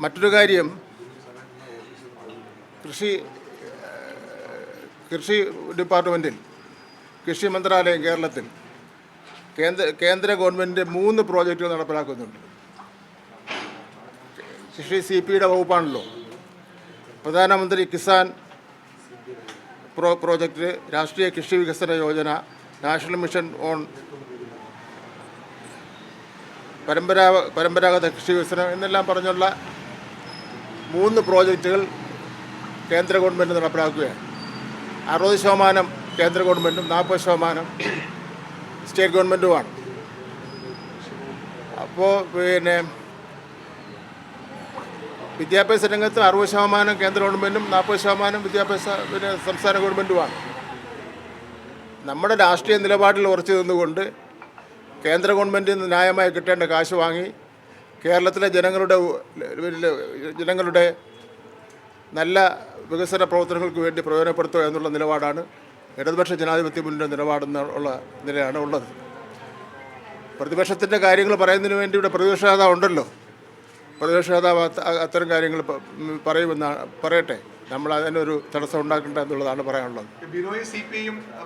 മറ്റൊരു കാര്യം, കൃഷി ഡിപ്പാർട്ട്മെൻറ്റിൽ, കൃഷി മന്ത്രാലയം കേരളത്തിൽ കേന്ദ്ര ഗവൺമെൻറ് 3 പ്രോജക്റ്റുകൾ നടപ്പിലാക്കുന്നുണ്ട്. കൃഷി CPയുടെ വകുപ്പാണല്ലോ. പ്രധാനമന്ത്രി കിസാൻ പ്രോജക്റ്റ്, രാഷ്ട്രീയ കൃഷി വികസന യോജന, നാഷണൽ മിഷൻ ഓൺ പരമ്പരാഗത കൃഷി വികസനം എന്നെല്ലാം പറഞ്ഞുള്ള 3 പ്രോജക്റ്റുകൾ കേന്ദ്ര ഗവൺമെൻറ് നടപ്പിലാക്കുകയാണ്. 60% കേന്ദ്ര ഗവൺമെൻറ്റും 40% സ്റ്റേറ്റ് ഗവൺമെൻറ്റുമാണ്. അപ്പോൾ വിദ്യാഭ്യാസ രംഗത്ത് 60% കേന്ദ്ര ഗവൺമെൻറ്റും 40% സംസ്ഥാന ഗവൺമെൻറ്റുമാണ്. നമ്മുടെ രാഷ്ട്രീയ നിലപാടിൽ ഉറച്ചു നിന്നുകൊണ്ട് കേന്ദ്ര ഗവൺമെൻറ്റിൽ നിന്ന് ന്യായമായി കിട്ടേണ്ട കാശ് വാങ്ങി കേരളത്തിലെ ജനങ്ങളുടെ നല്ല വികസന പ്രവർത്തനങ്ങൾക്ക് വേണ്ടി പ്രയോജനപ്പെടുത്തുക എന്നുള്ള നിലപാടാണ് ഇടതുപക്ഷ ജനാധിപത്യ മുന്നണിയുടെ നിലപാടെന്നുള്ള നിലയാണ് ഉള്ളത്. പ്രതിപക്ഷത്തിൻ്റെ കാര്യങ്ങൾ പറയുന്നതിന് വേണ്ടി ഇവിടെ പ്രതിപക്ഷ നേതാവ് ഉണ്ടല്ലോ. പ്രതിപക്ഷ നേതാവ് അത്തരം കാര്യങ്ങൾ പറയട്ടെ, നമ്മൾ അതിനൊരു തടസ്സം ഉണ്ടാക്കേണ്ട എന്നുള്ളതാണ് പറയാനുള്ളത്.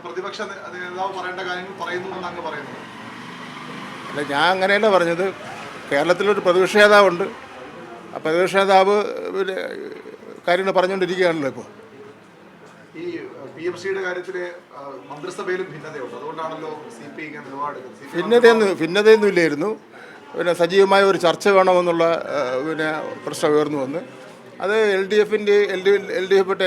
പ്രതിപക്ഷ നേതാവ് പറയേണ്ട കാര്യങ്ങൾ പറയുന്നു. അല്ല, ഞാൻ അങ്ങനെയല്ല പറഞ്ഞത്. കേരളത്തിലൊരു പ്രതിപക്ഷ നേതാവുണ്ട്. ആ പ്രതിപക്ഷ നേതാവ് കാര്യങ്ങൾ പറഞ്ഞുകൊണ്ടിരിക്കുകയാണല്ലോ. ഇപ്പോൾ ഈ PMCയുടെ കാര്യത്തിൽ മന്ത്രിസഭയിലും ഭിന്നതയുണ്ട്. അതുകൊണ്ടാണല്ലോ CPI നിലപാടെടുക്കുന്നത്. ഭിന്നതയൊന്നും ഇല്ലായിരുന്നു. സജീവമായ ഒരു ചർച്ച വേണമെന്നുള്ള പ്രശ്നം ഉയർന്നു വന്ന് അത് LDF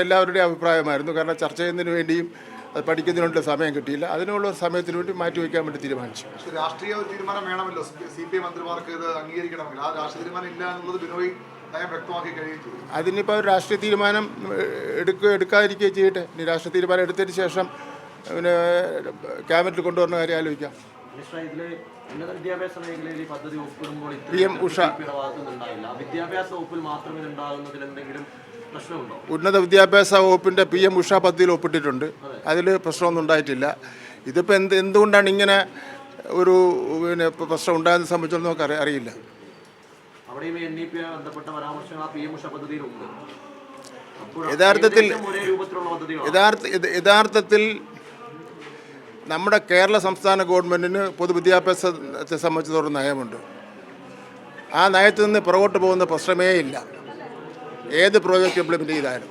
എല്ലാവരുടെയും അഭിപ്രായമായിരുന്നു. കാരണം ചർച്ച ചെയ്യുന്നതിന് വേണ്ടിയും അത് പഠിക്കുന്നതിനുള്ള സമയം കിട്ടിയില്ല. അതിനുള്ള ഒരു സമയത്തിന് വേണ്ടി മാറ്റിവെക്കാൻ വേണ്ടി തീരുമാനിച്ചു. രാഷ്ട്രീയ തീരുമാനം വേണമല്ലോ. CPI മന്ത്രിമാർക്ക് ഇത് അംഗീകരിക്കണമെങ്കിൽ ആ രാഷ്ട്രീയ തീരുമാനം ഇല്ല എന്നുള്ളത് ബിനോയ് വ്യക്തമാക്കി കഴിയും. അതിനിപ്പോൾ ഒരു രാഷ്ട്രീയ തീരുമാനം എടുക്കാതിരിക്കുകയും ചെയ്യട്ടെ. ഇനി രാഷ്ട്രീയ തീരുമാനം എടുത്തതിന് ശേഷം ക്യാബിനറ്റിൽ കൊണ്ടുവരുന്ന കാര്യം ആലോചിക്കാം. PM ഉഷ ഉന്നത വിദ്യാഭ്യാസ വകുപ്പിൻ്റെ PM ഉഷ പദ്ധതിയിൽ ഒപ്പിട്ടിട്ടുണ്ട്. അതിൽ പ്രശ്നമൊന്നും ഉണ്ടായിട്ടില്ല. ഇതിപ്പോൾ എന്തുകൊണ്ടാണ് ഇങ്ങനെ ഒരു പ്രശ്നം ഉണ്ടായതെന്ന് സംബന്ധിച്ചൊന്നും നമുക്ക് അറിയില്ല. യഥാർത്ഥത്തിൽ നമ്മുടെ കേരള സംസ്ഥാന ഗവൺമെൻറ്റിന് പൊതുവിദ്യാഭ്യാസത്തെ സംബന്ധിച്ചിടത്തോളം നയമുണ്ട്. ആ നയത്തിൽ നിന്ന് പുറകോട്ട് പോകുന്ന പ്രശ്നമേ ഇല്ല, ഏത് പ്രോജക്റ്റ് ഇംപ്ലിമെൻ്റ് ചെയ്താലും.